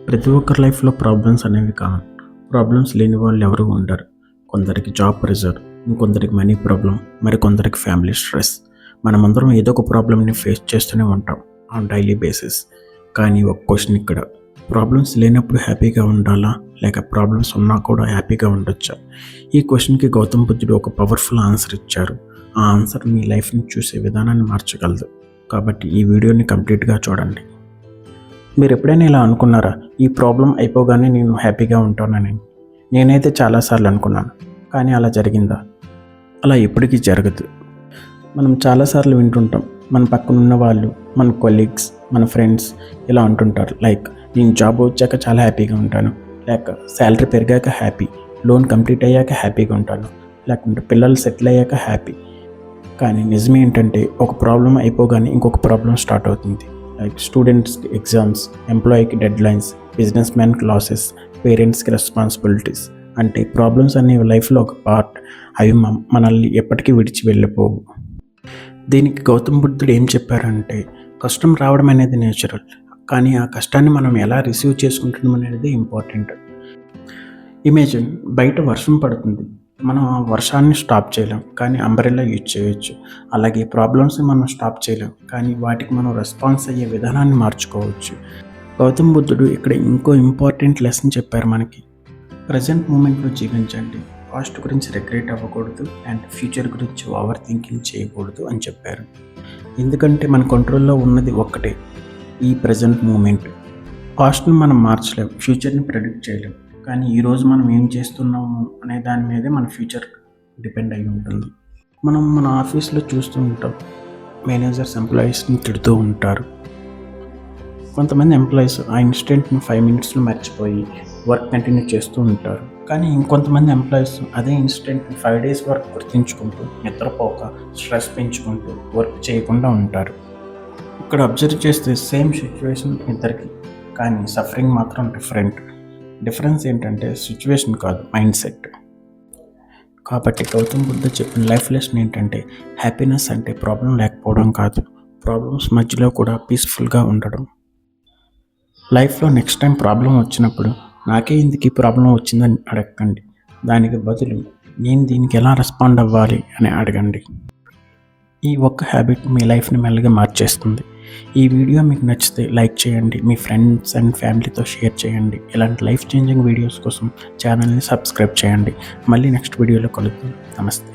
ప్రతి ఒక్కరి లైఫ్లో ప్రాబ్లమ్స్ అనేవి కామన్. ప్రాబ్లమ్స్ లేని వాళ్ళు ఎవరు ఉండరు. కొందరికి జాబ్ ప్రెషర్, ఇంకొందరికి మనీ ప్రాబ్లం, మరికొందరికి ఫ్యామిలీ స్ట్రెస్. మనమందరం ఏదో ఒక ప్రాబ్లమ్ని ఫేస్ చేస్తూనే ఉంటాం ఆన్ డైలీ బేసిస్. కానీ ఒక క్వశ్చన్ ఇక్కడ, ప్రాబ్లమ్స్ లేనప్పుడు హ్యాపీగా ఉండాలా, లేక ప్రాబ్లమ్స్ ఉన్నా కూడా హ్యాపీగా ఉండొచ్చా? ఈ క్వశ్చన్కి గౌతమ్ బుద్ధుడు ఒక పవర్ఫుల్ ఆన్సర్ ఇచ్చారు. ఆ ఆన్సర్ మీ లైఫ్ని చూసే విధానాన్ని మార్చగలదు. కాబట్టి ఈ వీడియోని కంప్లీట్గా చూడండి. మీరు ఎప్పుడైనా ఇలా అనుకున్నారా, ఈ ప్రాబ్లం అయిపోగానే నేను హ్యాపీగా ఉంటానని? నేనైతే చాలాసార్లు అనుకున్నాను, కానీ అలా జరిగిందా? అలా ఎప్పటికీ జరగదు. మనం చాలాసార్లు వింటుంటాం, మన పక్కనున్న వాళ్ళు, మన కొలీగ్స్, మన ఫ్రెండ్స్ ఇలా అంటుంటారు. లైక్, నేను జాబ్ వచ్చాక చాలా హ్యాపీగా ఉంటాను, లేక శాలరీ పెరిగాక హ్యాపీ, లోన్ కంప్లీట్ అయ్యాక హ్యాపీగా ఉంటాను, లేకుంటే పిల్లలు సెటిల్ అయ్యాక హ్యాపీ. కానీ నిజం ఏంటంటే, ఒక ప్రాబ్లం అయిపోగానే ఇంకొక ప్రాబ్లం స్టార్ట్ అవుతుంది. లైక్ స్టూడెంట్స్కి ఎగ్జామ్స్, ఎంప్లాయీకి డెడ్ లైన్స్, బిజినెస్ మ్యాన్కి లాసెస్, పేరెంట్స్కి రెస్పాన్సిబిలిటీస్. అంటే ప్రాబ్లమ్స్ అనేవి లైఫ్లో ఒక పార్ట్. అవి మనల్ని ఎప్పటికీ విడిచి వెళ్ళిపోవు. దీనికి గౌతమ్ బుద్ధుడు ఏం చెప్పారంటే, కష్టం రావడం అనేది నేచురల్, కానీ ఆ కష్టాన్ని మనం ఎలా రిసీవ్ చేసుకుంటున్నాం అనేది ఇంపార్టెంట్. ఇమేజిన్, బయట వర్షం పడుతుంది, మనం ఆ వర్షాన్ని స్టాప్ చేయలేం, కానీ అంబ్రెల్లా యూజ్ చేయొచ్చు. అలాగే ప్రాబ్లమ్స్ని మనం స్టాప్ చేయలేం, కానీ వాటికి మనం రెస్పాన్స్ అయ్యే విధానాన్ని మార్చుకోవచ్చు. గౌతమ్ బుద్ధుడు ఇక్కడ ఇంకో ఇంపార్టెంట్ లెసన్ చెప్పారు మనకి. ప్రజెంట్ మూమెంట్లో జీవించండి, పాస్ట్ గురించి రిగ్రెట్ అవ్వకూడదు, అండ్ ఫ్యూచర్ గురించి ఓవర్ థింకింగ్ చేయకూడదు అని చెప్పారు. ఎందుకంటే మన కంట్రోల్లో ఉన్నది ఒక్కటే, ఈ ప్రజెంట్ మూమెంట్. పాస్ట్ని మనం మార్చలేం, ఫ్యూచర్ని ప్రెడిక్ట్ చేయలేం, కానీ ఈరోజు మనం ఏం చేస్తున్నాము అనే దాని మీదే మన ఫ్యూచర్ డిపెండ్ అయి ఉంటుంది. మనం మన ఆఫీస్లో చూస్తూ ఉంటాం, మేనేజర్స్ ఎంప్లాయీస్ని తిడుతూ ఉంటారు. కొంతమంది ఎంప్లాయీస్ ఆ ఇన్సిడెంట్ని 5 మినిట్స్లో మర్చిపోయి వర్క్ కంటిన్యూ చేస్తూ ఉంటారు. కానీ ఇంకొంతమంది ఎంప్లాయీస్ అదే ఇన్సిడెంట్ని 5 డేస్ వరకు గుర్తించుకుంటూ, నిద్రపోక, స్ట్రెస్ పెంచుకుంటూ వర్క్ చేయకుండా ఉంటారు. ఇక్కడ అబ్జర్వ్ చేస్తే సేమ్ సిచ్యువేషన్ ఇద్దరికి, కానీ సఫరింగ్ మాత్రం డిఫరెన్స్ ఏంటంటే సిచ్యువేషన్ కాదు, మైండ్ సెట్. కాబట్టి గౌతమ్ బుద్ధ చెప్పిన లైఫ్ లెసన్ ఏంటంటే, హ్యాపీనెస్ అంటే ప్రాబ్లం లేకపోవడం కాదు, ప్రాబ్లమ్స్ మధ్యలో కూడా పీస్ఫుల్గా ఉండడం. లైఫ్లో నెక్స్ట్ టైం ప్రాబ్లం వచ్చినప్పుడు, నాకే ఎందుకు ఈ ప్రాబ్లం వచ్చిందని అడగండి. దానికి బదులు, నేను దీనికి ఎలా రెస్పాండ్ అవ్వాలి అని అడగండి. ఈ ఒక్క హ్యాబిట్ మీ లైఫ్ని మెల్లగా మార్చేస్తుంది. ఈ వీడియో మీకు నచ్చితే లైక్ చేయండి, మీ ఫ్రెండ్స్ అండ్ ఫ్యామిలీతో షేర్ చేయండి. ఇలాంటి లైఫ్ చేంజింగ్ వీడియోస్ కోసం ఛానల్ని సబ్స్క్రైబ్ చేయండి. మళ్ళీ నెక్స్ట్ వీడియోలో కలుద్దాం. నమస్తే.